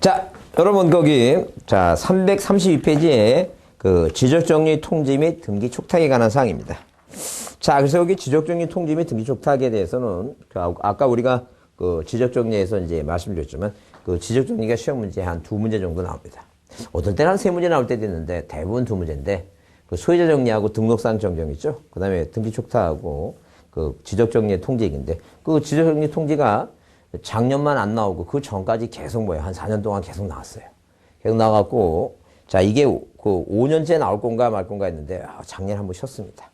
자, 여러분 거기 자 332페이지에 그 지적정리 통지 및 등기 촉탁에 관한 사항입니다. 자, 그래서 여기 지적정리 통지 및 등기 촉탁에 대해서는 아까 우리가 그 지적정리에서 이제 말씀드렸지만 그 지적정리가 시험 문제 한 2문제 정도 나옵니다. 어떨 때는 한 3문제 나올 때도 있는데 대부분 2문제인데 그 소유자 정리하고 등록상 정정 있죠. 그 다음에 등기 촉탁하고 그 지적정리 통지인데 그 지적정리 통지가 작년만 안 나오고 그 전까지 계속 뭐예요? 한 4년 동안 계속 나왔어요. 계속 나와갖고 자 이게 그 5년째 나올 건가 말 건가 했는데 작년에 한번 쉬었습니다.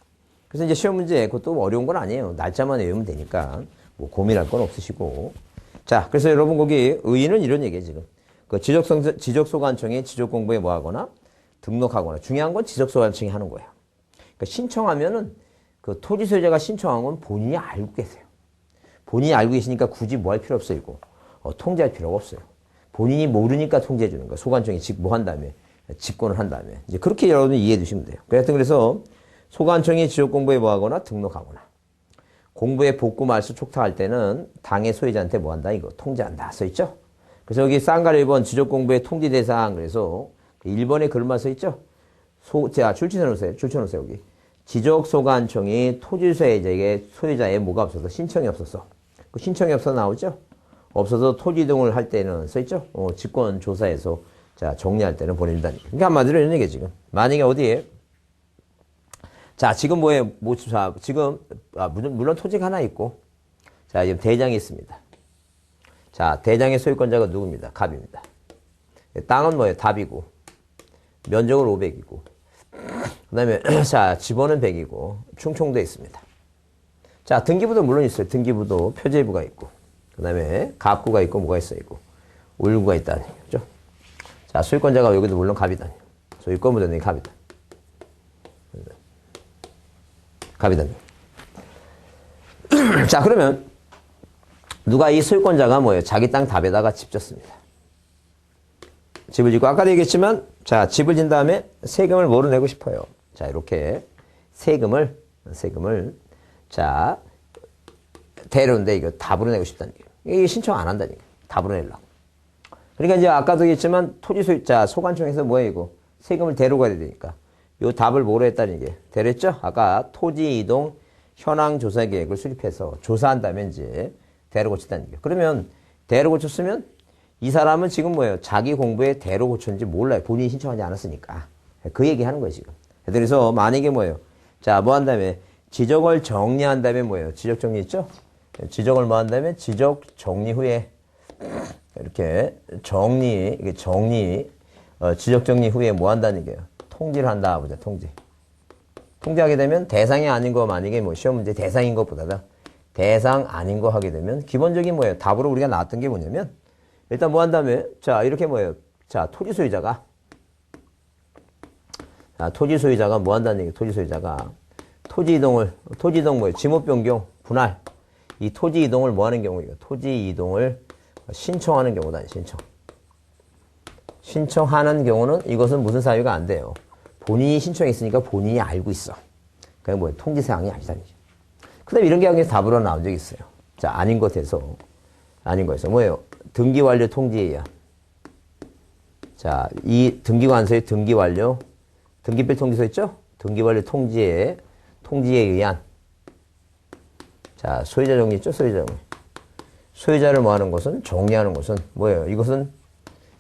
그래서 이제 시험 문제 그것도 어려운 건 아니에요. 날짜만 외우면 되니까 뭐 고민할 건 없으시고 자 그래서 여러분 거기 의의는 이런 얘기예요 지금 그 지적소관청에 지적공부에 뭐 하거나 등록하거나 중요한 건 지적소관청이 하는 거예요. 그러니까 신청하면은 그 토지 소유자가 신청한 건 본인이 알고 계세요. 본인이 알고 계시니까 굳이 뭐 할 필요 없어요, 이거. 통지할 필요가 없어요. 본인이 모르니까 통지해 주는 거예요. 소관청이 뭐 한 다음에, 집권을 한 다음에. 이제 그렇게 여러분이 이해해 두시면 돼요. 그래서 소관청이 지적공부에 뭐 하거나 등록하거나 공부에 복구 말소 촉탁할 때는 당의 소유자한테 뭐 한다, 이거. 통지한다. 써있죠? 그래서 여기 쌍갈 1번 지적공부의 통지 대상 그래서 1번에 글만 써있죠? 자, 줄쳐놓으세요. 줄쳐놓으세요, 여기. 지적소관청이 토지소유자에게 소유자의 뭐가 없어서 신청이 없었어. 그 신청이 없어서 나오죠? 없어서 토지 이동을 할 때는 써있죠? 직권 조사에서 자 정리할 때는 보내준다는 얘기. 그러니까 한마디로 이런 얘기예요, 지금. 만약에 어디에 자 지금 뭐에 자 지금 물론 토지가 하나 있고 자 지금 대장이 있습니다. 자 대장의 소유권자가 누굽니다? 갑입니다. 땅은 뭐예요? 답이고 면적은 500이고 그 다음에 자 집원은 100이고 충청도에 있습니다. 자 등기부도 물론 있어요. 등기부도 표제부가 있고 그 다음에 갑구가 있고 뭐가 있어 있고 울구가 있다는 얘기죠. 자 소유권자가 여기도 물론 갑이다. 소유권부자는 갑이다. 갑이다. 자 그러면 누가 이 소유권자가 뭐예요? 자기 땅 답에다가 집 짓습니다. 집을 짓고 아까도 얘기했지만 자 집을 짓는 다음에 세금을 뭐로 내고 싶어요? 자 이렇게 세금을 자 대로인데 이거 답으로 내고 싶다는 얘기예요. 이게 신청 안 한다는 얘기예요. 답으로 내려고. 그러니까 이제 아까도 얘기했지만 토지소유자 소관청에서 뭐예요 이거 세금을 대로 가야 되니까 요 답을 뭐로 했다는 얘기예요. 대로 했죠? 아까 토지 이동 현황 조사 계획을 수립해서 조사한 다음에 이제 대로 고친다는 얘기예요. 그러면 대로 고쳤으면 이 사람은 지금 뭐예요? 자기 공부에 대로 고쳤는지 몰라요. 본인이 신청하지 않았으니까. 그 얘기 하는 거예요, 지금. 그래서 만약에 뭐예요? 자, 뭐 한 다음에 지적을 정리한 다음에 뭐예요? 지적 정리 있죠? 지적을 뭐 한 다음에 지적 정리 후에 이렇게 지적 정리 후에 뭐 한다는 얘기예요? 통지를 한다. 보자, 통지. 통지하게 되면 대상이 아닌 거 만약에 뭐 시험 문제 대상인 것보다는 대상 아닌 거 하게 되면 기본적인 뭐예요? 답으로 우리가 나왔던 게 뭐냐면 일단 뭐 한 다음에 자 이렇게 뭐예요? 자 토지 소유자가 뭐 한다는 얘기? 토지 소유자가 토지 이동 뭐예요? 지목 변경 분할 이 토지 이동을 뭐 하는 경우예요? 토지 이동을 신청하는 경우다. 신청하는 경우는 이것은 무슨 사유가 안 돼요? 본인이 신청했으니까 본인이 알고 있어. 그게 뭐예요? 통지 사항이 아니다는 얘기. 그다음에 이런 게 답으로 나온 적이 있어요. 자 아닌 것에서 뭐예요? 등기 완료 통지예요. 자, 이 등기 관서의 등기 완료, 등기별 통지서 있죠? 등기 완료 통지에 의한. 자, 소유자 정리 있죠? 소유자 정리. 소유자를 뭐 하는 것은, 정리하는 것은 뭐예요? 이것은,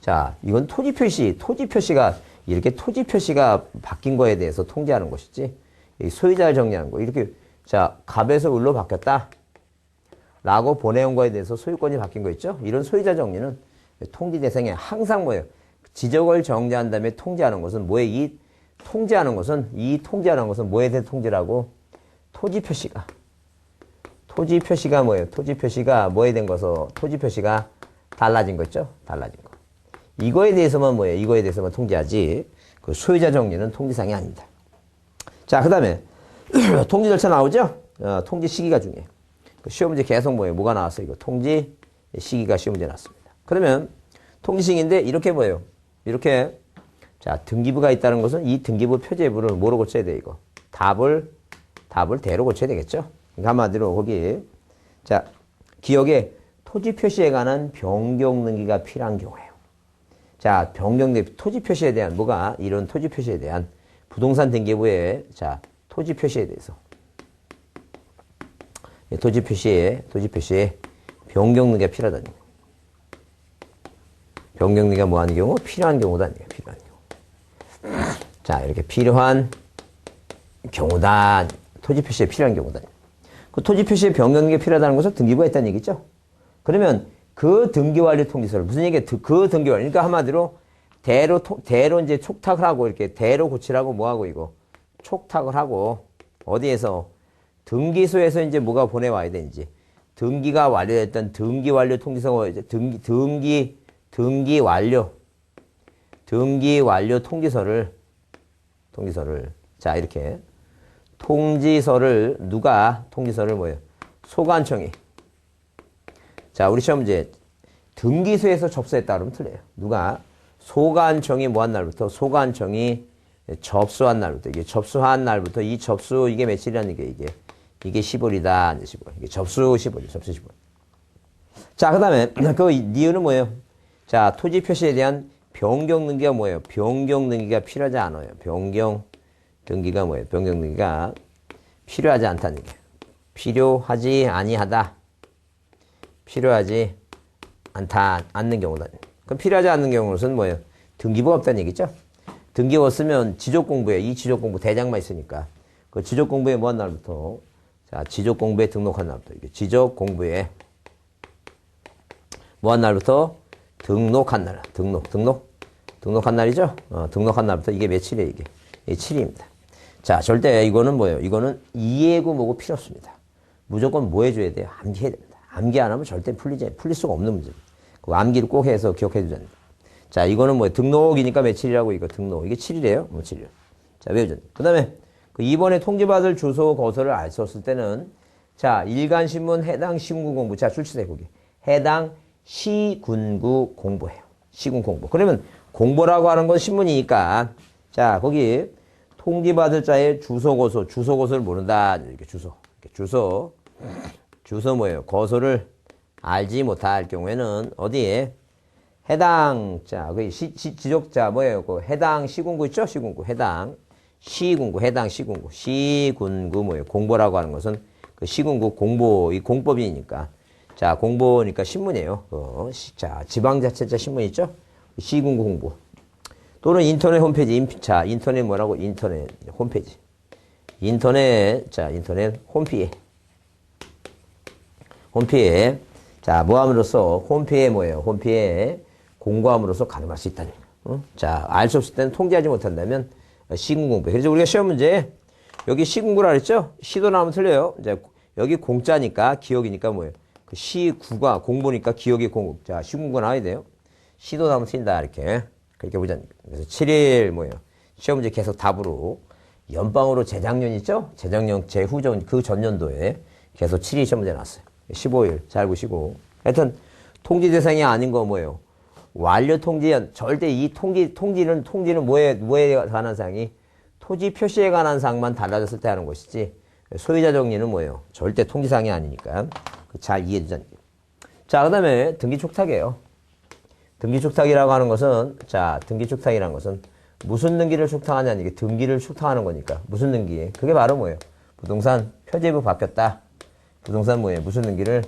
자, 이건 토지 표시가, 이렇게 토지 표시가 바뀐 거에 대해서 통지하는 것이지, 이 소유자를 정리하는 거. 이렇게, 자, 갑에서 을로 바뀌었다. 라고 보내온 거에 대해서 소유권이 바뀐 거 있죠? 이런 소유자 정리는 통지 대상에 항상 뭐예요? 지적을 정리한 다음에 통지하는 것은 뭐예요? 이 통지하는 것은 뭐에 대해 통지라고? 토지 표시가 뭐예요? 토지 표시가 뭐에 된 거서 토지 표시가 달라진 거 있죠? 달라진 거. 이거에 대해서만 뭐예요? 이거에 대해서만 통지하지 그 소유자 정리는 통지사항이 아닙니다. 자, 그 다음에 통지 절차 나오죠? 통지 시기가 중요해요. 시험 문제 계속 뭐가 나왔어요? 이거 통지 시기가 시험 문제 나왔습니다. 그러면 통지 시기인데 이렇게 뭐예요? 이렇게 자 등기부가 있다는 것은 이 등기부 표제부를 뭐로 고쳐야 돼 이거? 답을 대로 고쳐야 되겠죠? 그러니까 한마디로 거기 자 기억에 토지 표시에 관한 변경 등기가 필요한 경우예요. 자, 변경된 토지 표시에 대한 뭐가 이런 토지 표시에 대한 부동산 등기부의 자, 토지 표시에 대해서 토지 표시에 변경 등기가 필요하다는 거예요. 변경 등기가 뭐 하는 경우? 필요한 경우다. 필요한 경우. 자, 이렇게 필요한 경우다. 토지 표시에 필요한 경우다. 그 토지 표시에 변경 등기가 필요하다는 것은 등기부가 있다는 얘기죠. 그러면 그 등기 완료 통지서를 무슨 얘기야? 그 등기 완료. 그러니까 한마디로 대로 이제 촉탁을 하고 이렇게 대로 고치라고 뭐 하고 이거 촉탁을 하고 어디에서 등기소에서 이제 뭐가 보내와야 되는지 등기가 완료됐던 등기 완료 통지서 등기 완료 통지서를 자 이렇게 통지서를 누가 통지서를 뭐예요? 소관청이 자 우리 시험 문제 등기소에서 접수했다 그러면 틀려요. 누가 소관청이 뭐 한 날부터 소관청이 접수한 날부터 이게 접수한 날부터 이 접수 이게 며칠이라는 게 이게 10월이다. 10월. 이게 접수 10월. 접수 10월. 자, 그다음에 그 이유는 뭐예요? 자, 토지 표시에 대한 변경 등기가 뭐예요? 변경 등기가 필요하지 않아요. 변경 등기가 뭐예요? 변경 등기가 필요하지 않다는 게. 필요하지 아니하다. 필요하지 않는 경우다. 그럼 필요하지 않는 경우는 뭐예요? 등기부가 없다는 얘기죠? 등기부 없으면 지적공부에 이 지적공부 대장만 있으니까 그 지적공부에 뭐 한 날부터 자 지적공부에 등록한 날부터 이게 지적공부에 뭐 한 날부터 등록한 날 등록한 날이죠? 등록한 날부터 이게 며칠이에요 이게 7일입니다. 자 절대 이거는 뭐예요? 이거는 이해고 뭐고 필요 없습니다. 무조건 뭐 해줘야 돼요? 암기해야 됩니다. 암기 안 하면 절대 풀릴 수가 없는 문제입니다. 그 암기를 꼭 해서 기억해 두자. 자, 이거는 뭐 등록이니까 며칠이라고 이거 등록. 이게 7일이에요. 뭐 7일. 자, 외우자. 그다음에 그 이번에 통지받을 주소 거소를 알 수 없을 때는 자, 일간신문 해당 시군구 공부. 자, 출처대 거기. 해당 시군구 공부해요. 시군 공부. 그러면 공부라고 하는 건 신문이니까 자, 거기 통지받을 자의 주소 거소를 모른다. 이렇게 주소. 주소 뭐예요? 거소를 알지 못할 경우에는 어디에 해당 자 그 지적자 뭐예요? 그 해당 시군구 있죠? 시군구 해당 시군구 뭐예요? 공보라고 하는 것은 그 시군구 공보 이 공법이니까 자 공보니까 신문이에요. 자 지방자치자 신문 있죠? 시군구 공보 또는 인터넷 홈페이지 자 인터넷 뭐라고 인터넷 홈페이지 인터넷 홈피에 자, 뭐 함으로써 홈피에 뭐예요? 홈피에 공고함으로써 가늠할 수 있다는 거예요. 자, 알 수 없을 때는 통제하지 못한다면 시군공부. 그래서 우리가 시험 문제 여기 시군구라 그랬죠? 시도 나오면 틀려요. 이제 여기 공짜니까 기억이니까 뭐예요? 그 시구가 공보니까 기억이 공부. 자, 시군구 나와야 돼요. 시도 나오면 틀린다 이렇게. 그렇게 보자. 그래서 7일 뭐예요? 시험 문제 계속 답으로 연방으로 재작년 있죠? 재작년 재후전 그 전년도에 계속 7일 시험 문제 나왔어요. 15일 잘 보시고 하여튼 통지 대상이 아닌 거 뭐예요? 완료 통지 절대 이 통지는 뭐에 관한 사항이 토지 표시에 관한 사항만 달라졌을 때 하는 것이지 소유자 정리는 뭐예요? 절대 통지사항이 아니니까 잘 이해해 주자. 자 그다음에 등기 촉탁이에요. 등기 촉탁이라고 하는 것은 자 등기 촉탁이라는 것은 무슨 등기를 촉탁하냐 이게 등기를 촉탁하는 거니까 무슨 등기? 그게 바로 뭐예요? 부동산 표제부 바뀌었다. 부동산 뭐예요? 무슨 등기를?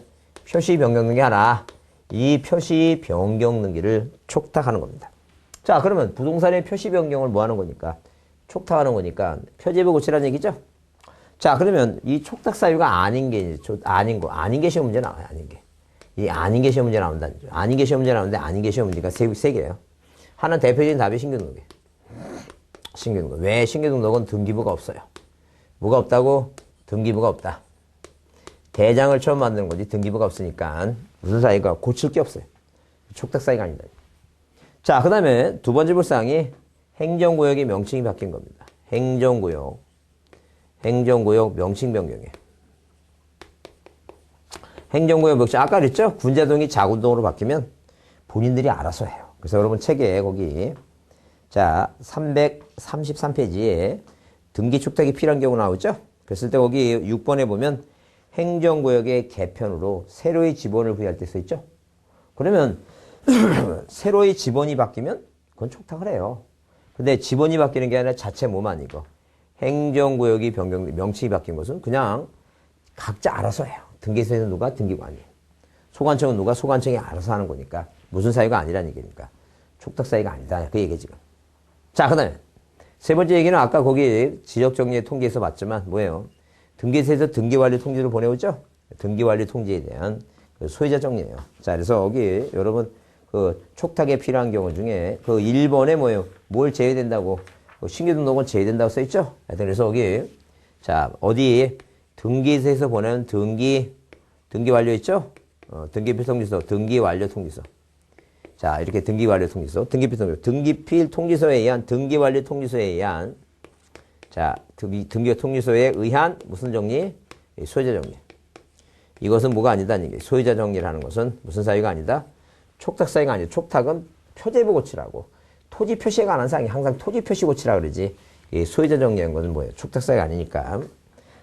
표시 변경 등기 하나. 이 표시 변경 등기를 촉탁하는 겁니다. 자, 그러면 부동산의 표시 변경을 뭐 하는 거니까? 촉탁하는 거니까 표제부 고치라는 얘기죠? 자, 그러면 이 촉탁 사유가 아닌 게 시험 문제 나와요. 아닌 게 시험 문제 나온다는 거죠. 아닌 게 시험 문제 나오는데 아닌 게 시험 문제가 세 개예요. 하나는 대표적인 답이 신규등록이에요. 신규등록. 왜 신규등록은 등기부가 없어요? 뭐가 없다고? 등기부가 없다. 대장을 처음 만드는 거지 등기부가 없으니까 무슨 사이가 고칠 게 없어요. 촉탁 사이가 아니다. 자, 그 다음에 두 번째 불사항이 행정구역의 명칭이 바뀐 겁니다. 행정구역 명칭 변경이에요. 행정구역 명칭 아까 그랬죠? 군자동이 자구동으로 바뀌면 본인들이 알아서 해요. 그래서 여러분 책에 거기 자 333페이지에 등기 촉탁이 필요한 경우 나오죠? 그랬을 때 거기 6번에 보면 행정구역의 개편으로 새로의 지번을 부여할 때 써있죠? 그러면 새로이 지번이 바뀌면 그건 촉탁을 해요. 근데 지번이 바뀌는 게 아니라 자체 몸 아니고 행정구역이 명칭이 바뀐 것은 그냥 각자 알아서 해요. 등기소에서 누가 등기관이에요. 소관청은 누가 소관청이 알아서 하는 거니까 무슨 사유가 아니라는 얘기니까 촉탁 사유가 아니다. 그 얘기 지금. 자, 그 다음에 세 번째 얘기는 아까 거기 지적정리의 통지에서 봤지만 뭐예요? 등기소에서 등기완료 통지를 보내오죠? 등기완료 통지에 대한 그 소유자 정리예요. 자, 그래서 여기 여러분 그 촉탁에 필요한 경우 중에 그 1번에 뭐예요? 뭘 제외된다고? 신규 등록은 제외된다고 써있죠? 그래서 여기 자, 어디 등기소에서 보내는 등기 완료 있죠? 등기필 통지서, 등기 완료 통지서. 자, 이렇게 등기 완료 통지서, 등기필 통지서, 등기필 통지서에 의한 등기 완료 통지서에 의한 자, 등기 통지서에 의한 무슨 정리? 소유자 정리. 이것은 뭐가 아니다는 얘기예요. 소유자 정리를 하는 것은 무슨 사유가 아니다? 촉탁 사유가 아니죠. 촉탁은 표제부 고치라고. 토지 표시에 관한 사항이 항상 토지 표시 고치라 그러지. 이 소유자 정리한 것은 뭐예요? 촉탁 사유가 아니니까.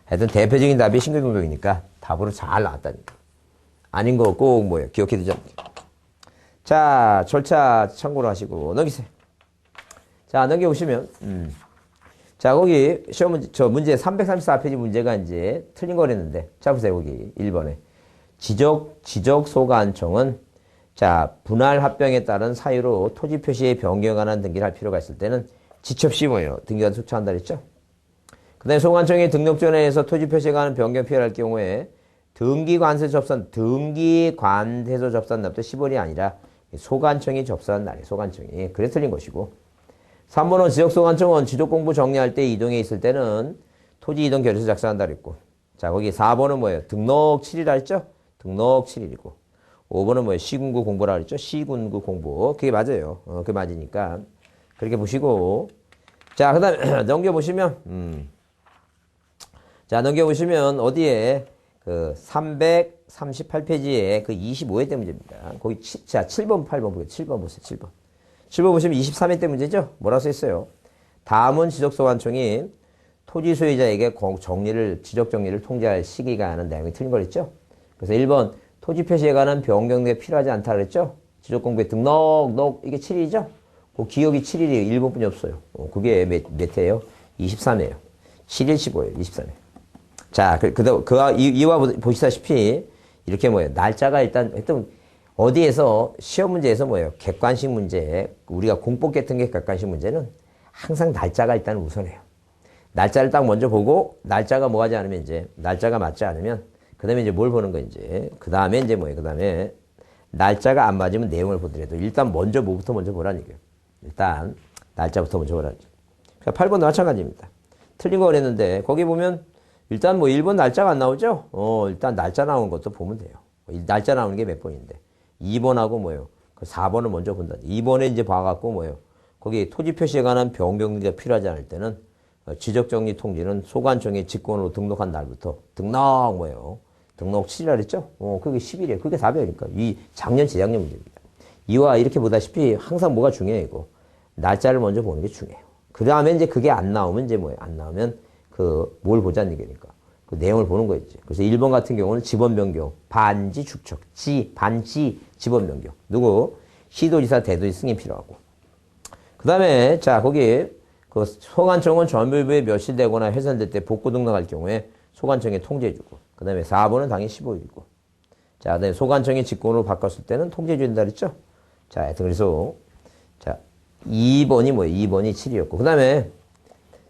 하여튼 대표적인 답이 신규 등록이니까 답으로 잘 나왔다니까. 아닌 거 꼭 뭐예요? 기억해 두죠. 자, 절차 참고로 하시고 넘기세요. 자, 넘겨보시면 자, 거기 시험 문제, 저 문제 334페이지 문제가 이제 틀린 거랬는데 자, 보세요. 거기 1번에 지적소관청은 자, 분할 합병에 따른 사유로 토지 표시의 변경에 관한 등기를 할 필요가 있을 때는 지체 없이 뭐예요? 등기가 소처한다 그랬죠? 그 다음에 소관청이 등록전에서 토지 표시에 관한 변경 필요할 경우에 등기관세소 접수한 날부터 10월이 아니라 소관청이 접수한 날이에요. 소관청이. 그래 틀린 것이고 3번은 지적소관청은 지적공부 정리할 때 이동에 있을 때는 토지 이동 결의서 작성한다 그랬고 자, 거기 4번은 뭐예요? 등록 7일이라 했죠? 등록 7일이고 5번은 뭐예요? 시군구 공부라 그랬죠? 시군구 공부. 그게 맞아요. 그게 맞으니까. 그렇게 보시고. 자, 그 다음에 넘겨보시면, 자, 넘겨보시면 어디에 그 338페이지에 그 25회 때 문제입니다. 거기 자, 7번, 8번 보세요. 7번 보세요. 7번. 7번 보시면 23회 때 문제죠? 뭐라고 써있어요? 다음은 지적소관청이 토지 소유자에게 지적 정리를 통지할 시기가 하는 내용이 틀린 거랬죠? 그래서 1번 토지 표시에 관한 변경이 필요하지 않다 그랬죠? 지적공부에 등록, 이게 7일이죠? 그 기억이 7일이에요. 1번뿐이 없어요. 그게 몇 회예요? 23회예요. 7일, 15일, 23회. 자, 이와 보시다시피, 이렇게 뭐예요? 날짜가 일단, 어디에서, 시험 문제에서 뭐예요? 객관식 문제, 우리가 공법 같은 게 객관식 문제는 항상 날짜가 일단 우선해요. 날짜를 딱 먼저 보고, 날짜가 뭐하지 않으면 이제, 날짜가 맞지 않으면, 그 다음에 이제 뭘 보는 거 이제, 그 다음에 이제 뭐예요? 그 다음에, 날짜가 안 맞으면 내용을 보더라도, 일단 뭐부터 먼저 보라는 얘기예요. 일단, 날짜부터 먼저 보라는 얘기예요. 그러니까 8번도 마찬가지입니다. 틀린 거 그랬는데, 거기 보면, 일단 뭐 1번 날짜가 안 나오죠? 일단 날짜 나오는 것도 보면 돼요. 날짜 나오는 게 몇 번인데. 2번하고 뭐예요? 그 4번을 먼저 본다. 2번에 이제 봐갖고 뭐예요? 거기 토지 표시에 관한 변경이 필요하지 않을 때는 지적정리 통지는 소관청에 직권으로 등록한 날부터 등록 뭐예요? 등록 7일이라 그랬죠? 그게 10일이에요. 그게 400이니까. 이 작년, 재작년 문제입니다. 이와 이렇게 보다시피 항상 뭐가 중요해요, 이거. 날짜를 먼저 보는 게 중요해요. 그 다음에 이제 그게 안 나오면 이제 뭐예요? 안 나오면 뭘 보자는 얘기니까. 그 내용을 보는 거였지. 그래서 1번 같은 경우는 지번 변경, 반지 축척, 반지 지번 변경. 누구? 시도지사, 대도지 승인 필요하고. 그 다음에, 자, 거기, 그 소관청은 전별부에 멸실되거나 훼손될 때 복구 등록할 경우에 소관청에 통지해주고. 그 다음에 4번은 당연히 15일이고. 자, 그 다음에 소관청이 직권으로 바꿨을 때는 통지해준다 그랬죠? 자, 하여튼 그래서, 자, 2번이 뭐예요? 2번이 7이었고. 그 다음에,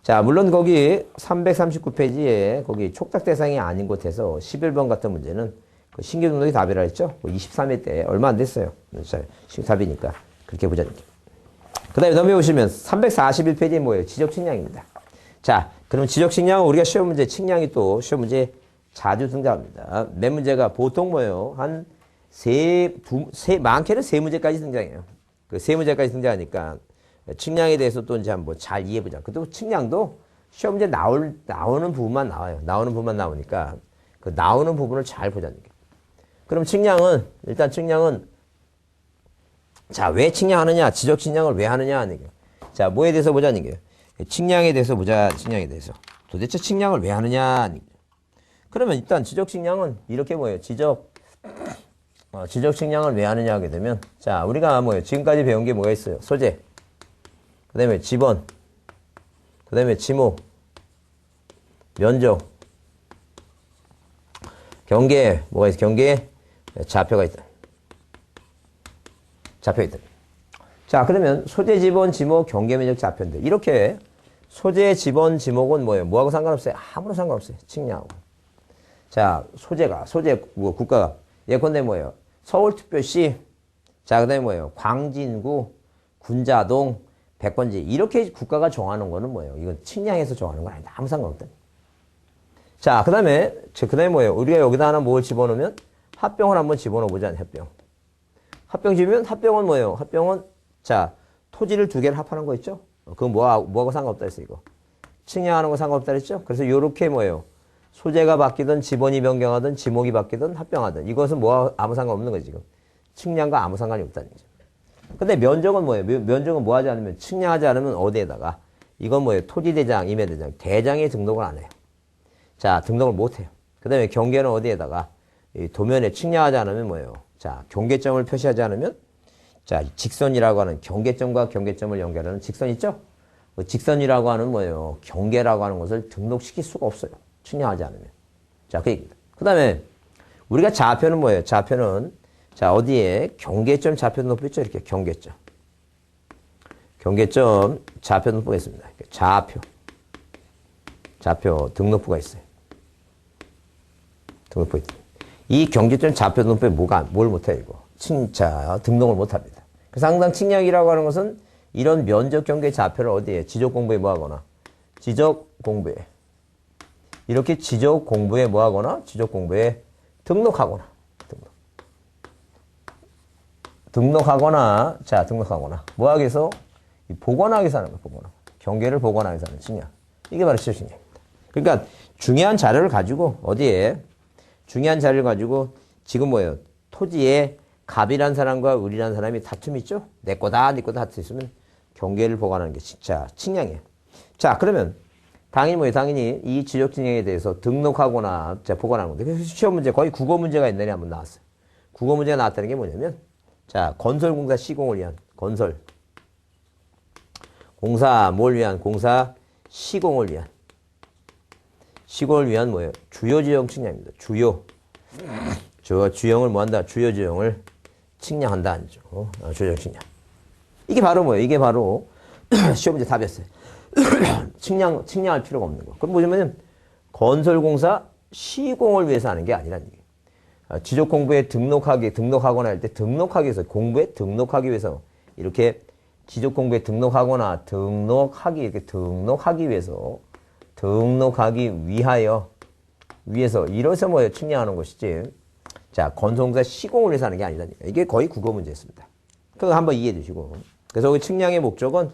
자, 물론 거기 339페이지에 거기 촉탁 대상이 아닌 곳에서 11번 같은 문제는 그 신규 등록이 답이라 했죠? 23회 때 얼마 안 됐어요. 자, 답이니까. 그렇게 보자. 그 다음에 넘겨보시면 341페이지에 뭐예요? 지적 측량입니다. 자, 그럼 지적 측량은 우리가 시험 문제, 측량이 또 시험 문제 자주 등장합니다. 몇 문제가 보통 뭐예요? 많게는 세 문제까지 등장해요. 그 세 문제까지 등장하니까 측량에 대해서 또 이제 한번 잘 이해해보자. 그리고 측량도 시험 문제 나오는 부분만 나와요. 나오는 부분만 나오니까 그 나오는 부분을 잘 보자는 게. 그럼 일단 측량은 자, 왜 측량하느냐? 지적 측량을 왜 하느냐 하는 게. 자, 뭐에 대해서 보자는 게. 측량에 대해서 보자. 측량에 대해서. 도대체 측량을 왜 하느냐 하는 게. 그러면 일단 지적 측량은 이렇게 뭐예요? 지적 지적 측량을 왜 하느냐 하게 되면, 자, 우리가 뭐예요? 지금까지 배운 게 뭐가 있어요? 소재, 그 다음에 지번, 그 다음에 지목, 면적, 경계, 뭐가 있어? 경계, 좌표가 있다. 좌표 있다. 자, 그러면 소재, 지번, 지목, 경계, 면적, 좌표인데, 이렇게 소재, 지번, 지목은 뭐예요? 뭐하고 상관없어요? 아무런 상관없어요. 측량하고. 자, 소재, 뭐, 국가가. 예컨대 뭐예요? 서울특별시, 자, 그 다음에 뭐예요? 광진구, 군자동, 백번지. 이렇게 국가가 정하는 거는 뭐예요? 이건 측량해서 정하는 건 아니다. 아무 상관없다. 자, 그 다음에 뭐예요? 우리가 여기다 하나 뭘 집어넣으면? 합병을 한번 집어넣어보자, 합병. 합병 집으면, 합병은 뭐예요? 합병은, 자, 토지를 두 개를 합하는 거 있죠? 그건 뭐하고 상관없다 했어, 이거. 측량하는 거 상관없다 했죠? 그래서 요렇게 뭐예요? 소재가 바뀌든 지번이 변경하든 지목이 바뀌든 합병하든 이것은 뭐와 아무 상관없는 거지, 지금. 측량과 아무 상관이 없다는 거죠. 근데 면적은 뭐예요? 면적은 뭐 하지 않으면, 측량하지 않으면 어디에다가, 이건 뭐예요? 토지대장, 임야대장, 대장에 등록을 안 해요. 자, 등록을 못 해요. 그 다음에 경계는 어디에다가, 이 도면에 측량하지 않으면 뭐예요? 자, 경계점을 표시하지 않으면, 자, 직선이라고 하는 경계점과 경계점을 연결하는 직선 있죠? 그 직선이라고 하는 뭐예요? 경계라고 하는 것을 등록시킬 수가 없어요. 측량하지 않으면. 자, 그 얘기입니다. 그 다음에 우리가 좌표는 뭐예요? 좌표는 자, 어디에 경계점 좌표 등록부 있죠? 이렇게 경계점. 경계점 좌표 등록부가 있습니다. 좌표 등록부가 있어요. 등록부 있죠. 이 경계점 좌표 등록부에 뭘 못해요, 이거? 등록을 못합니다. 그래서 항상 측량이라고 하는 것은 이런 면적 경계 좌표를 어디에? 지적 공부에 뭐 하거나? 지적 공부에. 이렇게 지적 공부에 뭐 하거나? 지적 공부에 등록하거나. 등록하거나. 뭐 하기 위해서? 복원하기 위해서 하는 거예요, 복원. 경계를 복원하기 위해서 하는 측량. 이게 바로 지적 측량입니다. 그러니까 중요한 자료를 가지고 어디에? 중요한 자료를 가지고 지금 뭐예요? 토지에 갑이란 사람과 을이란 사람이 다툼이 있죠? 내 거다, 네 거다 다툼 있으면 경계를 보관하는 게 진짜 측량이에요. 자, 그러면 당연히 뭐예요? 당연히 이 지적 측량에 대해서 등록하거나 자, 보관하는 건데 그래서 시험 문제 거의 국어 문제가 옛날에 한번 나왔어요. 국어 문제가 나왔다는 게 뭐냐면 자, 건설공사 시공을 위한 건설 공사 뭘 위한 공사 시공을 위한 뭐예요? 주요 지형 측량입니다. 주형을 뭐 한다? 주요 지형을 측량한다. 주요 측량. 이게 바로 뭐예요? 이게 바로 시험 문제 답이었어요. 측량할 필요가 없는 거. 그럼 뭐냐면 건설공사 시공을 위해서 하는 게 아니라는 얘기예요. 지적 공부에 등록하거나 할 때 등록하기 위해서 공부에 등록하기 위해서 이렇게 지적 공부에 등록하거나 등록하기 위해서 이래서 뭐예요? 측량하는 것이지. 자, 건설공사 시공을 위해서 하는 게 아니라니까. 이게 거의 국어 문제였습니다. 그거 한번 이해해 주시고. 그래서 그 측량의 목적은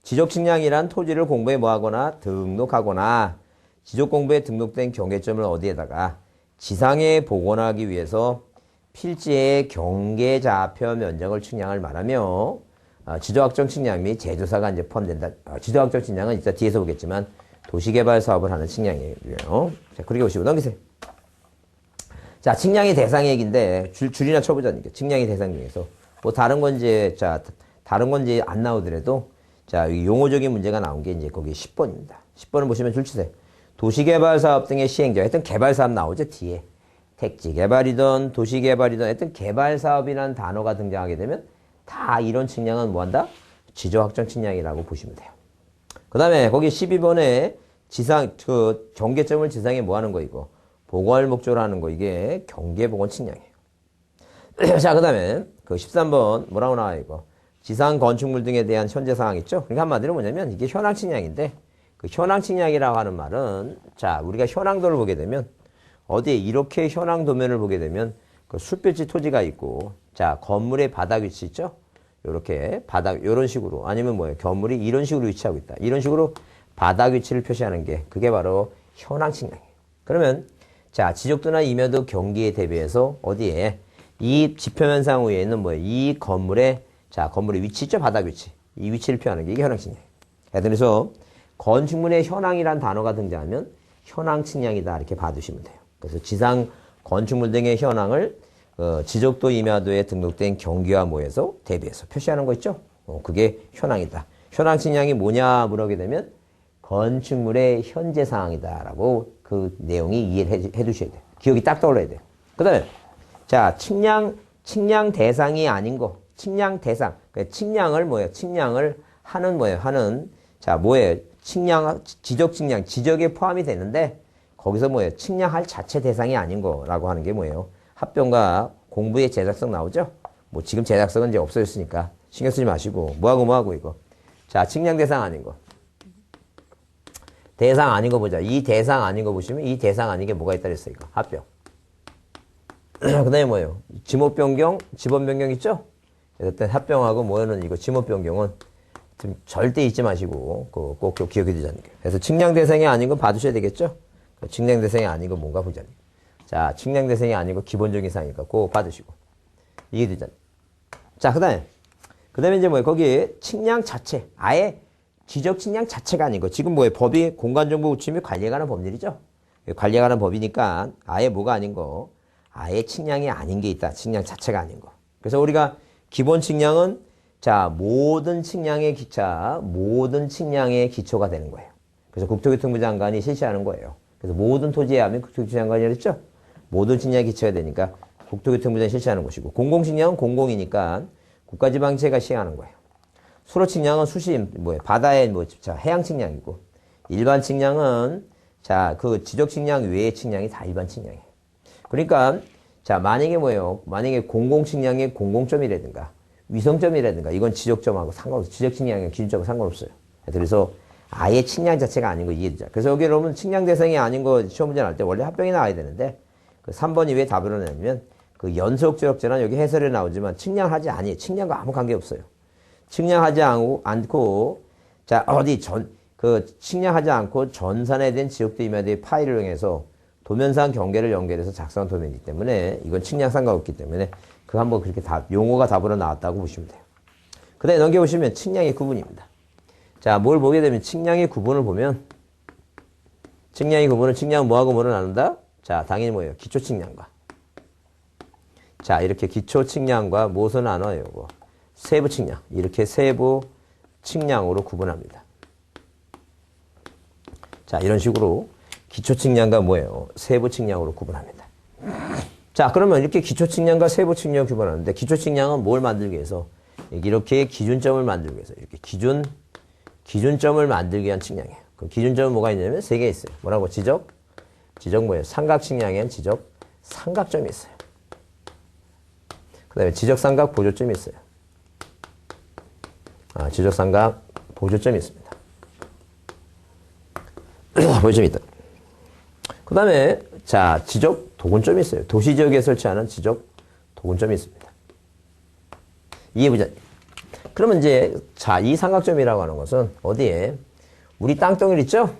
지적 측량이란 토지를 공부에 뭐하거나 등록하거나 지적 공부에 등록된 경계점을 어디에다가 지상에 복원하기 위해서 필지의 경계 좌표 면적을 측량을 말하며 지도학적 측량 및 제조사가 이제 포함된다. 지도학적 측량은 이따 뒤에서 보겠지만 도시개발 사업을 하는 측량이에요. 자, 그렇게 보시고 넘기세요. 자, 측량의 대상 얘기인데 줄이나 쳐보자니까. 측량의 대상 중에서 뭐 다른 건지 안 나오더라도 자, 용어적인 문제가 나온 게 이제 거기 10번입니다. 10번을 보시면 줄 치세요. 도시개발 사업 등의 시행자. 하여튼 개발 사업 나오죠, 뒤에. 택지 개발이든 도시개발이든 하여튼 개발 사업이라는 단어가 등장하게 되면 다 이런 측량은 뭐 한다? 지적확정 측량이라고 보시면 돼요. 그 다음에 거기 12번에 경계점을 지상에 뭐 하는 거 이거? 보고할 목적으로 하는 거 이게 경계보건 측량이에요. 자, 그 다음에 그 13번 뭐라고 나와요 이거? 지상 건축물 등에 대한 현재 상황 있죠? 그러니까 한마디로 뭐냐면 이게 현황 측량인데 그 현황 측량이라고 하는 말은 자, 우리가 현황도를 보게 되면 어디에 이렇게 현황 도면을 보게 되면 그 숲빛이 토지가 있고 자, 건물의 바닥 위치 있죠? 요렇게 바닥 요런 식으로 아니면 뭐예요? 건물이 이런 식으로 위치하고 있다. 이런 식으로 바닥 위치를 표시하는 게 그게 바로 현황 측량이에요. 그러면 자, 지적도나 임야도 경기에 대비해서 어디에 이 지표면상 위에 있는 뭐예요? 이 건물의 자, 건물의 위치 있죠? 바닥 위치. 이 위치를 표현하는 게 이게 현황 측량이에요. 그래서 건축물의 현황이란 단어가 등장하면 현황 측량이다 이렇게 봐두시면 돼요. 그래서 지상 건축물 등의 현황을 지적도 임야도에 등록된 경기와 모에서 대비해서 표시하는 거 있죠? 그게 현황이다. 현황 측량이 뭐냐 물어보게 되면 건축물의 현재 상황이다라고 그 내용이 이해를 해 두셔야 돼요. 기억이 딱 떠올라야 돼요. 그 다음에 자 측량 대상이 아닌 거 측량 대상 측량을 뭐예요? 측량을 하는 뭐예요? 하는 자 뭐예요? 측량 지적 측량 지적에 포함이 되는데 거기서 뭐예요? 측량할 자체 대상이 아닌 거라고 하는 게 뭐예요? 합병과 공부의 제작성 나오죠? 뭐 지금 제작성은 이제 없어졌으니까 신경 쓰지 마시고 뭐하고 이거 자 측량 대상 아닌 거 대상 아닌 거 보자. 이 대상 아닌 거 보시면 이 대상 아닌 게 뭐가 있다 그랬어요? 이거 합병. 그 다음에 뭐예요? 지목 변경, 지번 변경 있죠? 일단 합병하고 뭐는 이거 지목 변경은 좀 절대 잊지 마시고 꼭 기억해 두자는 거예요. 그래서 측량 대상이 아닌 건 봐두셔야 되겠죠? 측량 대상이 아닌 건 뭔가 보자는 거예요. 자, 측량 대상이 아닌 거 기본적인 사항이니까 꼭 봐두시고 이게 되잖아요. 자, 그 다음에 이제 뭐예요? 거기 측량 자체, 아예 지적 측량 자체가 아닌 거. 지금 뭐예요? 법이 공간정보 우침이 관리에 관한 법률이죠? 관리에 관한 법이니까 아예 뭐가 아닌 거. 아예 측량이 아닌 게 있다. 측량 자체가 아닌 거. 그래서 우리가 기본 측량은 자, 모든 측량의 기초가 되는 거예요. 그래서 국토교통부 장관이 실시하는 거예요. 그래서 모든 토지에 하면 국토교통부 장관이 그랬죠? 모든 측량의 기초가 되니까 국토교통부 장관이 실시하는 것이고 공공측량은 공공이니까 국가지방체가 시행하는 거예요. 수로 측량은 수심, 바다의 해양 측량이고, 일반 측량은, 자, 그 지적 측량 외의 측량이 다 일반 측량이에요. 그러니까, 자, 만약에 공공 측량의 공공점이라든가, 위성점이라든가, 이건 지적점하고 상관없어요. 지적 측량의 기준점하고 상관없어요. 그래서 아예 측량 자체가 아닌 거 이해되죠. 그래서 여기 여러분 측량 대상이 아닌 거 시험 문제 나올 때 원래 합병이 나와야 되는데, 그 3번이 왜 답으로 내냐면, 그 연속지역제란 여기 해설에 나오지만 측량하지 아니에요. 측량과 아무 관계 없어요. 측량하지 않고, 자, 측량하지 않고 전산에 된 지역도 임야도의 파일을 이용해서 도면상 경계를 연결해서 작성한 도면이기 때문에 이건 측량 상관없기 때문에 그 한번 그렇게 용어가 답으로 나왔다고 보시면 돼요. 그 다음에 넘겨보시면 측량의 구분입니다. 자, 뭘 보게 되면 측량의 구분을 보면 측량의 구분은 측량 뭐하고 뭐를 나눈다? 자, 당연히 뭐예요? 기초 측량과. 자, 이렇게 기초 측량과 무엇을 나눠요? 이거. 세부 측량. 이렇게 세부 측량으로 구분합니다. 자, 이런 식으로 기초 측량과 뭐예요? 세부 측량으로 구분합니다. 자, 그러면 이렇게 기초 측량과 세부 측량을 구분하는데 기초 측량은 뭘 만들기 위해서? 이렇게 기준점을 만들기 위해서. 이렇게 기준점을 만들기 위한 측량이에요. 그 기준점은 뭐가 있냐면 세 개 있어요. 뭐라고? 지적 뭐예요? 삼각 측량엔 지적 삼각점이 있어요. 그 다음에 지적 삼각 보조점이 있어요. 지적 삼각 보조점이 있습니다. 보조점이 있다. 그 다음에 자, 지적 도근점이 있어요. 도시 지역에 설치하는 지적 도근점이 있습니다. 이해보자. 그러면 이제 자, 이 삼각점이라고 하는 것은 어디에? 우리 땅덩어리 있죠?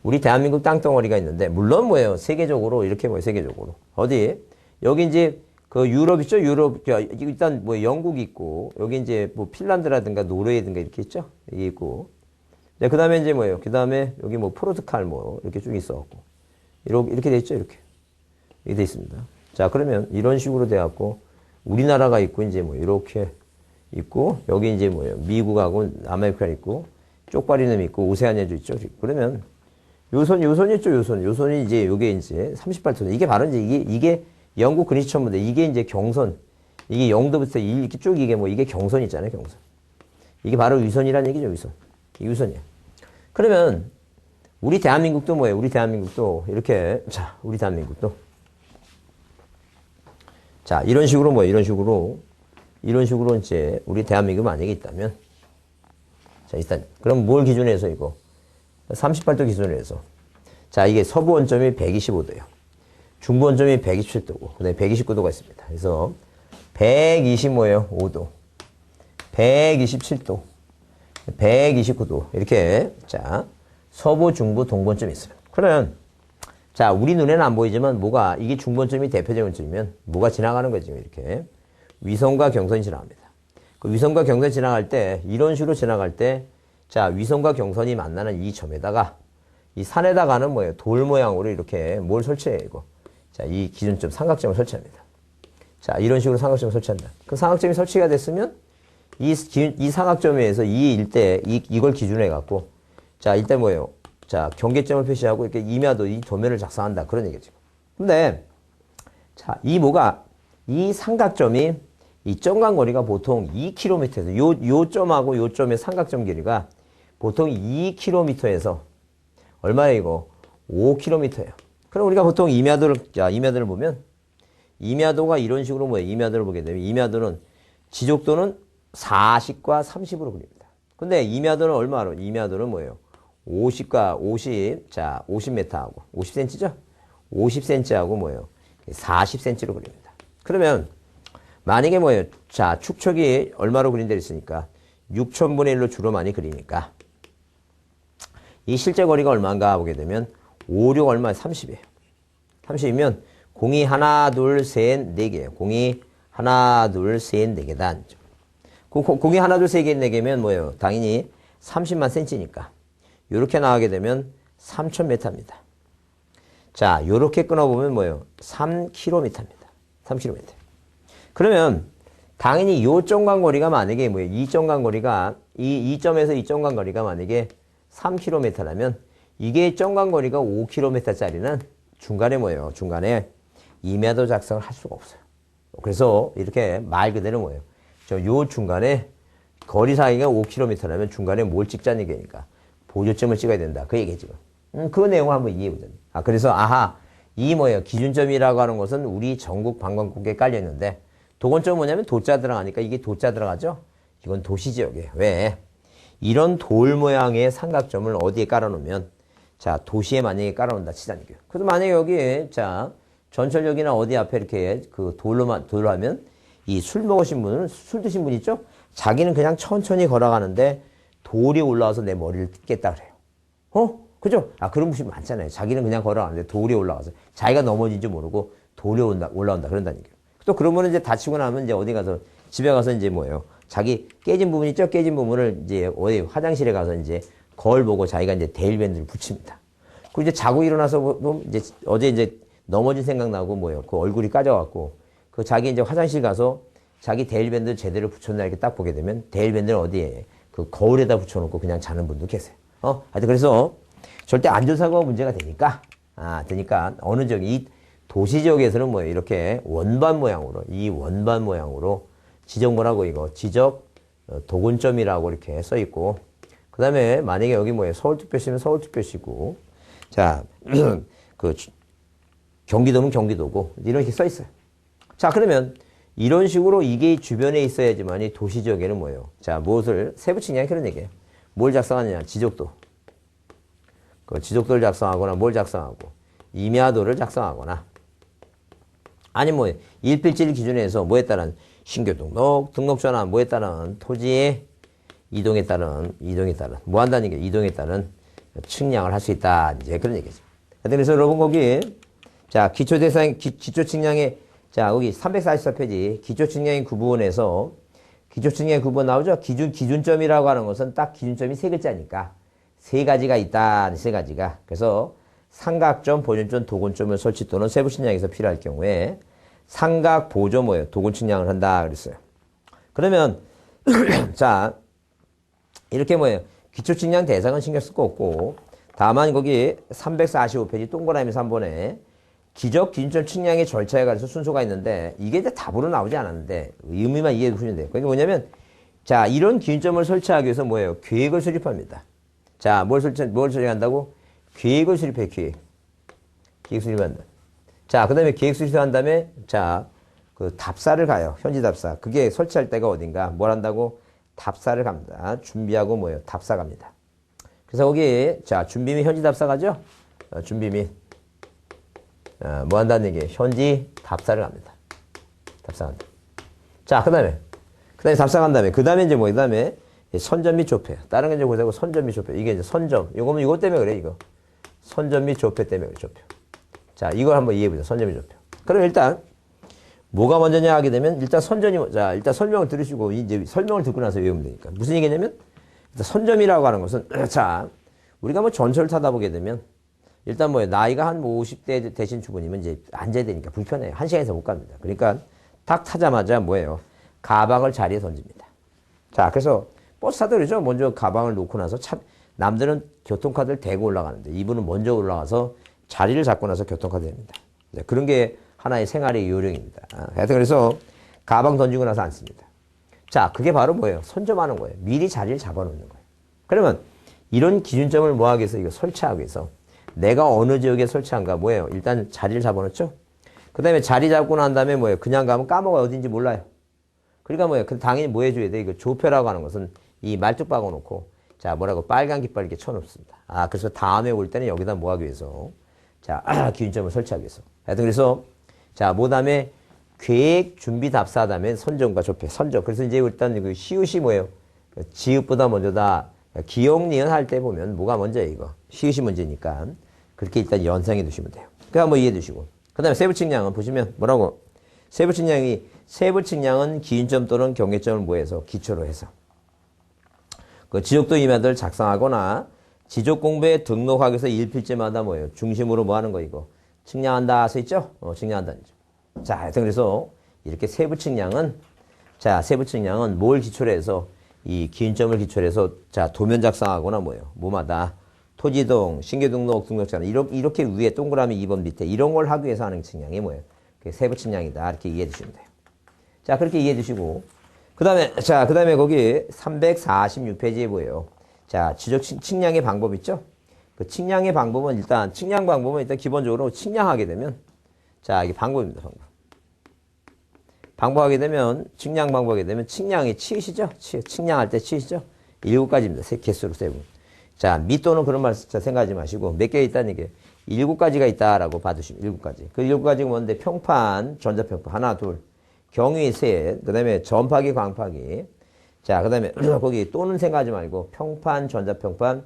우리 대한민국 땅덩어리가 있는데 물론 뭐예요? 세계적으로 이렇게 뭐예요? 세계적으로 어디? 여기 이제 그 유럽 있죠? 유럽 일단 뭐 영국이 있고 여기 이제 뭐 핀란드라든가 노르웨이든가 이렇게 있죠? 이게 있고. 네, 그다음에 이제 뭐예요? 그다음에 여기 뭐 포르투갈 뭐 이렇게 쭉 있어갖고 이렇게 돼 있죠? 이렇게 돼 있습니다. 자, 그러면 이런 식으로 돼 갖고 우리나라가 있고 이제 뭐 이렇게 있고 여기 이제 뭐예요? 미국하고 아메리카 있고 쪽발이놈 있고 오세아니아도 있죠? 그러면 요선이 있죠? 요선이 이제 요게 이제 38도. 이게 바로 이제 이게 영국 그린위치 천문대. 이게 이제 경선. 이게 0도부터 이렇게 쭉 이게 이게 경선 있잖아요, 경선. 이게 바로 위선이라는 얘기죠, 위선. 이게 위선이에요. 그러면 우리 대한민국도 뭐예요? 우리 대한민국도 이렇게 자, 우리 대한민국도 자, 이런 식으로 뭐예요? 이런 식으로 이제 우리 대한민국 만약에 있다면 자, 일단 그럼 뭘 기준으로 해서 이거 38도 기준으로 해서 자, 이게 서부 원점이 125도예요. 중부 원점이 127도고 그다음에 129도가 있습니다. 그래서 120 뭐예요? 5도 127도 129도 이렇게 자, 서부 중부 동본점이 있어요. 그러면 자, 우리 눈에는 안 보이지만 뭐가 이게 중본점이 대표적인 점이면 뭐가 지나가는 거지 이렇게 위성과 경선이 지나갑니다. 그 위성과 경선이 지나갈 때 이런 식으로 지나갈 때 자, 위성과 경선이 만나는 이 점에다가 이 산에다가는 뭐예요? 돌 모양으로 이렇게 뭘 설치해요, 이거. 자, 이 기준점 삼각점을 설치합니다. 자, 이런 식으로 삼각점을 설치한다. 그 삼각점이 설치가 됐으면 이 삼각점에서 이 일대, 이걸 기준으로 해갖고, 자, 일단 뭐예요? 자, 경계점을 표시하고 이렇게 임야도 이 도면을 작성한다. 그런 얘기죠. 근데, 자, 이 삼각점이 이 점간거리가 보통 2km에서, 요 점하고 요 점의 삼각점 길이가 보통 2km에서, 얼마예요, 이거? 5km예요. 그럼 우리가 보통 임야도를 보면, 임야도가 이런 식으로 뭐예요? 임야도를 보게 되면, 임야도는, 지족도는 40과 30으로 그립니다. 근데 임야도는 얼마로? 임야도는 뭐예요? 50과 50, 자, 50m하고, 50cm죠? 50cm하고 뭐예요? 40cm로 그립니다. 그러면, 만약에 뭐예요? 자, 축척이 얼마로 그린다 했으니까, 6천분의 1로 주로 많이 그리니까, 이 실제 거리가 얼마인가 보게 되면, 5, 6 얼마? 30이에요. 30이면, 공이 하나, 둘, 셋, 네 개예요. 공이 하나, 둘, 셋, 네 개다. 공이 하나, 둘, 셋 개, 네 개면 뭐예요? 당연히 30만 cm니까. 요렇게 나가게 되면 3,000m입니다. 자, 요렇게 끊어보면 뭐예요? 3km입니다. 3km. 그러면 당연히 요 점간거리가 만약에 뭐예요? 이 점간거리가 이 점에서 이 점간거리가 만약에 3km라면 이게 점간거리가 5km짜리는 중간에 뭐예요? 중간에 임야도 작성을 할 수가 없어요. 그래서 이렇게 말 그대로 뭐예요? 요 중간에 거리 사이가 5km라면 중간에 뭘 찍자는 얘기니까 보조점을 찍어야 된다. 그 얘기 지금. 그 내용을 한번 이해해보자. 그래서 이 뭐예요? 기준점이라고 하는 것은 우리 전국 방광국에 깔려있는데 도건점은 뭐냐면 도자 들어가니까 이게 도자 들어가죠? 이건 도시지역이에요. 왜? 이런 돌 모양의 삼각점을 어디에 깔아놓으면 자, 도시에 만약에 깔아놓는다 치자는 거예요. 그래서 만약에 여기에 자, 전철역이나 어디 앞에 이렇게 그 돌로 하면 이 술 먹으신 분은 술 드신 분 있죠? 자기는 그냥 천천히 걸어가는데 돌이 올라와서 내 머리를 뜯겠다 그래요. 그죠? 그런 분이 많잖아요. 자기는 그냥 걸어가는데 돌이 올라와서 자기가 넘어진 줄 모르고 돌이 올라온다 그런다는 얘기예요. 또 그러면 이제 다치고 나면 이제 어디 가서 집에 가서 이제 뭐예요? 자기 깨진 부분 있죠? 깨진 부분을 이제 어디 화장실에 가서 이제 거울 보고 자기가 이제 데일밴드를 붙입니다. 그리고 이제 자고 일어나서 보면 이제 어제 이제 넘어진 생각나고 뭐예요? 그 얼굴이 까져갖고 그 자기 이제 화장실 가서 자기 데일밴드 제대로 붙였나 이렇게 딱 보게 되면 데일밴드를 어디에 그 거울에다 붙여놓고 그냥 자는 분도 계세요. 하여튼 그래서 절대 안전사고가 문제가 되니까 어느 이 도시 지역에서는 뭐예요? 이렇게 원반 모양으로 지적 뭐라고 이거 지적 도건점이라고 이렇게 써 있고 그 다음에 만약에 여기 뭐예요? 서울특별시면 서울특별시고 자 그 경기도면 경기도고 이렇게 써 있어요. 자 그러면 이런 식으로 이게 주변에 있어야지만이 도시 지역에는 뭐예요? 자 무엇을 세부 측량이 그런 얘기예요. 뭘 작성하느냐? 지적도. 그 지적도를 작성하거나 뭘 작성하고 임야도를 작성하거나 아니 뭐 일필지를 기준으로 뭐에 따른 신규 등록 전환 뭐에 따른 토지의 이동에 따른 뭐 한다는 게 이동에 따른 측량을 할 수 있다 이제 그런 얘기죠. 그래서 여러분 거기 자 기초 측량의 자 여기 344페이지 기초 측량의 구분에서 기초 측량의 구분 나오죠. 기준점이라고 하는 것은 딱 기준점이 세 글자니까 세 가지가 있다 세 가지가 그래서 삼각점, 보존점, 도건점을 설치 또는 세부 측량에서 필요할 경우에 삼각 보조 뭐예요? 도건 측량을 한다 그랬어요. 그러면 자 이렇게 뭐예요? 기초 측량 대상은 신경 쓸 거 없고 다만 거기 345페이지 동그라미 3번에 기적 기준점 측량의 절차에 관해서 순서가 있는데 이게 이제 답으로 나오지 않았는데 의미만 이해해 주시면 돼요. 그게 뭐냐면 자 이런 기준점을 설치하기 위해서 뭐예요? 계획을 수립합니다. 자 뭘 수립한다고? 계획을 수립해 계획 수립한다. 자, 그 다음에 계획 수립한 다음에, 자, 그 답사를 가요. 현지 답사. 그게 설치할 때가 어딘가. 뭘 한다고? 답사를 갑니다. 준비하고 뭐예요? 답사 갑니다. 그래서 거기, 자, 준비 및 현지 답사 가죠? 준비 및, 뭐 한다는 얘기예요? 현지 답사를 갑니다. 답사 간다. 자, 그 다음에 답사 간 다음에, 그 다음에 이제 뭐, 그 다음에 선점 및 조폐. 다른 게 이제 보자고 선점 및 조폐. 이게 이제 선점. 요거면 이것 때문에 그래, 이거. 선점 및 조폐 때문에 그래, 조폐. 자, 이걸 한번 이해해보자. 선점 및 조폐. 그럼 일단, 뭐가 먼저냐 하게 되면, 일단 자, 일단 설명을 들으시고, 이제 설명을 듣고 나서 외우면 되니까. 무슨 얘기냐면, 일단 선점이라고 하는 것은, 자, 우리가 뭐 전철을 타다 보게 되면, 일단 뭐예요. 나이가 한 50대 되신 주부님은 이제 앉아야 되니까 불편해요. 한 시간에서 못 갑니다. 그러니까, 딱 타자마자 뭐예요? 가방을 자리에 던집니다. 자, 그래서 버스 타도 그러죠. 먼저 가방을 놓고 나서 남들은 교통카드를 대고 올라가는데 이분은 먼저 올라가서 자리를 잡고 나서 교통카드 됩니다. 네, 그런 게 하나의 생활의 요령입니다. 하여튼 그래서 가방 던지고 나서 앉습니다. 자, 그게 바로 뭐예요? 선점하는 거예요. 미리 자리를 잡아놓는 거예요. 그러면 이런 기준점을 뭐 하기 위해서 이거 설치하기 위해서 내가 어느 지역에 설치한가 뭐예요? 일단 자리를 잡아놓죠. 그 다음에 자리 잡고 난 다음에 뭐예요? 그냥 가면 까먹어 어딘지 몰라요. 그러니까 뭐예요? 당연히 뭐 해줘야 돼? 이거 조표라고 하는 것은 이 말뚝 박아놓고 자 뭐라고 빨간 깃발 이렇게 쳐놓습니다. 그래서 다음에 올 때는 여기다 뭐 하기 위해서 자 기준점을 설치하기 위해서. 하여튼 그래서 자 뭐 다음에 계획 준비 답사 다음에 선정과 조표 선정. 그래서 이제 일단 그 시옷이 뭐예요? 지읒보다 먼저다. 기억 니은 할 때 보면 뭐가 먼저예요 이거. 시옷이 먼저니까 그렇게 일단 연상해 두시면 돼요. 그거 한번 이해해 두시고. 그 다음에 세부 측량은 보시면 뭐라고? 세부 측량은 기준점 또는 경계점을 뭐해서 기초로 해서 그 지적도 임야들 작성하거나 지적 공부에 등록하기 위해서 일필제마다 뭐예요? 중심으로 뭐 하는 거 이거? 측량한다 써 있죠? 측량한다. 자, 하여튼 그래서 이렇게 세부 측량은 뭘 기초로 해서 이 기준점을 기초로 해서 자, 도면 작성하거나 뭐예요? 뭐마다 토지동, 신규등록, 등록자는 이렇게 위에 동그라미 2번 밑에 이런 걸 하기 위해서 하는 측량이 뭐예요? 그게 세부 측량이다. 이렇게 이해해 주시면 돼요. 자, 그렇게 이해해 주시고 그 다음에 거기 346페이지에 뭐예요? 자, 지적 측량의 방법 있죠? 그 측량의 방법은 일단 기본적으로 측량하게 되면 자, 이게 방법입니다. 방법하게 되면 측량 방법하게 되면 측량이 치읓이죠? 측량할 때 치읓이죠? 7가지입니다. 개수로 세부. 자, 밑도는 그런 말 생각하지 마시고 몇 개 있다는 게 7가지가 있다라고 봐두시면 7가지. 그 7가지가 뭔데? 평판, 전자평판 하나, 둘, 경위 셋, 그 다음에 전파기, 광파기. 자, 그 다음에 거기 또는 생각하지 말고 평판, 전자평판,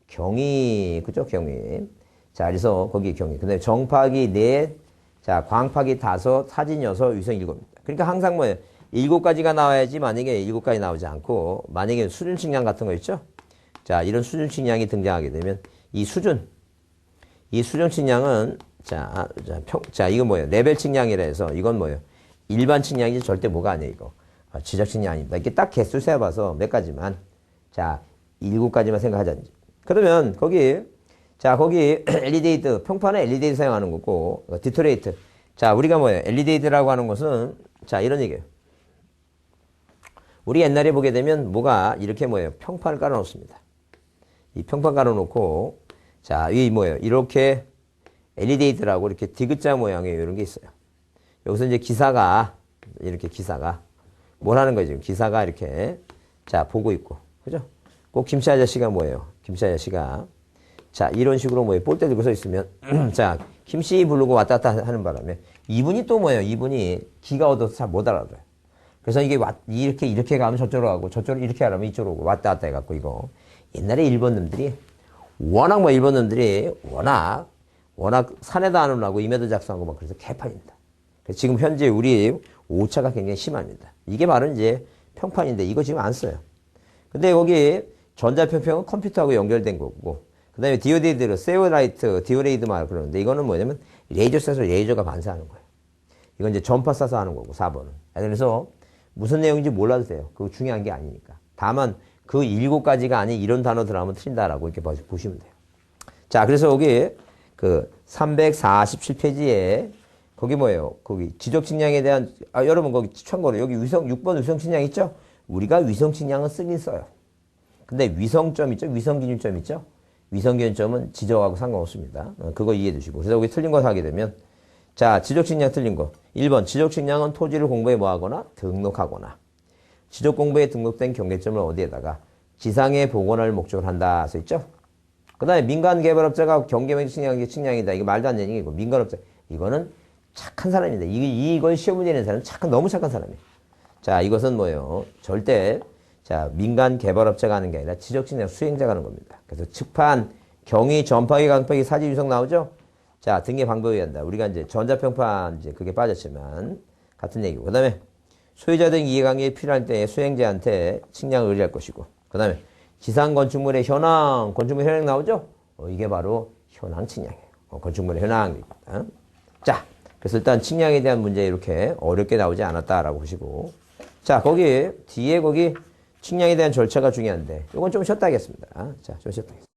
경위, 그죠? 경위. 자, 그래서 거기 경위. 그 다음에 정파기 넷, 자, 광파기 5, 사진 6, 위성 7입니다. 그러니까 항상 뭐예요? 7가지가 나와야지 만약에 7가지 나오지 않고 만약에 수준 측량 같은 거 있죠? 자, 이런 수준 측량이 등장하게 되면 이 수준 측량은 자, 이건 뭐예요? 레벨 측량이라 해서 이건 뭐예요? 일반 측량이지 절대 뭐가 아니에요, 이거. 지적 측량 아닙니다. 이렇게 딱 개수 세어봐서 몇 가지만. 자, 7가지만 생각하자. 그러면 거기 엘리데이트, 평판에 엘리데이트 사용하는 거고, 디토레이트. 자, 우리가 뭐예요? 엘리데이트라고 하는 것은 자, 이런 얘기예요. 우리 옛날에 보게 되면 뭐가 이렇게 뭐예요? 평판을 깔아놓습니다. 이 평판 깔아놓고 자, 이 뭐예요? 이렇게 엘리데이트라고 이렇게 디귿자 모양의 이런 게 있어요. 여기서 이제 기사가 뭘 하는 거예요? 지금 기사가 이렇게 자 보고 있고, 그죠? 꼭 김씨 아저씨가 뭐예요? 김씨 아저씨가 자 이런 식으로 뭐예요? 볼때 들고 서 있으면 자 김씨 부르고 왔다 갔다 하는 바람에 이분이 또 뭐예요? 이분이 기가 얻어서 잘 못 알아들어요. 그래서 이게 이렇게 가면 저쪽으로 가고 저쪽으로 이렇게 가면 이쪽으로 오고 왔다 갔다 해갖고 이거 옛날에 일본 놈들이 워낙 산에다 안 오라고 이메일 작성하고 막 그래서 개판입니다. 그래서 지금 현재 우리 오차가 굉장히 심합니다. 이게 바로 이제 평판인데 이거 지금 안 써요. 근데 거기 전자평평은 컴퓨터하고 연결된 거고 그 다음에 디오데이드, 세오라이트, 디오레이드 말 그러는데 이거는 뭐냐면 레이저 쏴서 레이저가 반사하는 거예요. 이건 이제 전파 쏴서 하는 거고 4번은. 그래서 무슨 내용인지 몰라도 돼요. 그거 중요한 게 아니니까. 다만 그 7가지가 아닌 이런 단어들 하면 틀린다라고 이렇게 보시면 돼요. 자, 그래서 여기 그 347페이지에 거기 뭐예요? 거기 지적 측량에 대한 여러분 거기 참고로 여기 6번 위성 측량 있죠? 우리가 위성 측량은 쓰긴 써요. 근데 위성점 있죠? 위성 기준점 있죠? 위성 기준점은 지적하고 상관없습니다. 그거 이해해 두시고. 그래서 여기 틀린 거 하게 되면 자, 지적 측량 틀린 거. 1번 지적 측량은 토지를 공부에 뭐 하거나 등록하거나 지적 공부에 등록된 경계점을 어디에다가 지상에 복원할 목적을 한다 써 있죠? 그 다음에 민간 개발업자가 경계면 측량이다. 이거 말도 안 되는 얘기고 민간업자 이거는 착한 사람입니다. 이걸 시험 문제 내는 사람은 너무 착한 사람이에요. 자, 이것은 뭐예요? 절대 자 민간 개발업자가 하는 게 아니라 지적 측량 수행자가 하는 겁니다. 그래서 측판, 경위, 전파기, 강파기, 사지, 위성 나오죠? 자, 등의 방법이 한다. 우리가 이제 전자평판 이제 그게 빠졌지만 같은 얘기고. 그 다음에 소유자 등 이해관계에 필요할 때 수행자한테 측량을 의뢰할 것이고. 그 다음에 지상 건축물의 건축물 현황 나오죠? 이게 바로 현황 측량이에요. 건축물의 현황입니다. 자, 그래서 일단 측량에 대한 문제 이렇게 어렵게 나오지 않았다라고 보시고. 자, 거기, 뒤에 거기 측량에 대한 절차가 중요한데, 이건 좀 쉬었다 하겠습니다. 자, 좀 쉬었다 하겠습니다.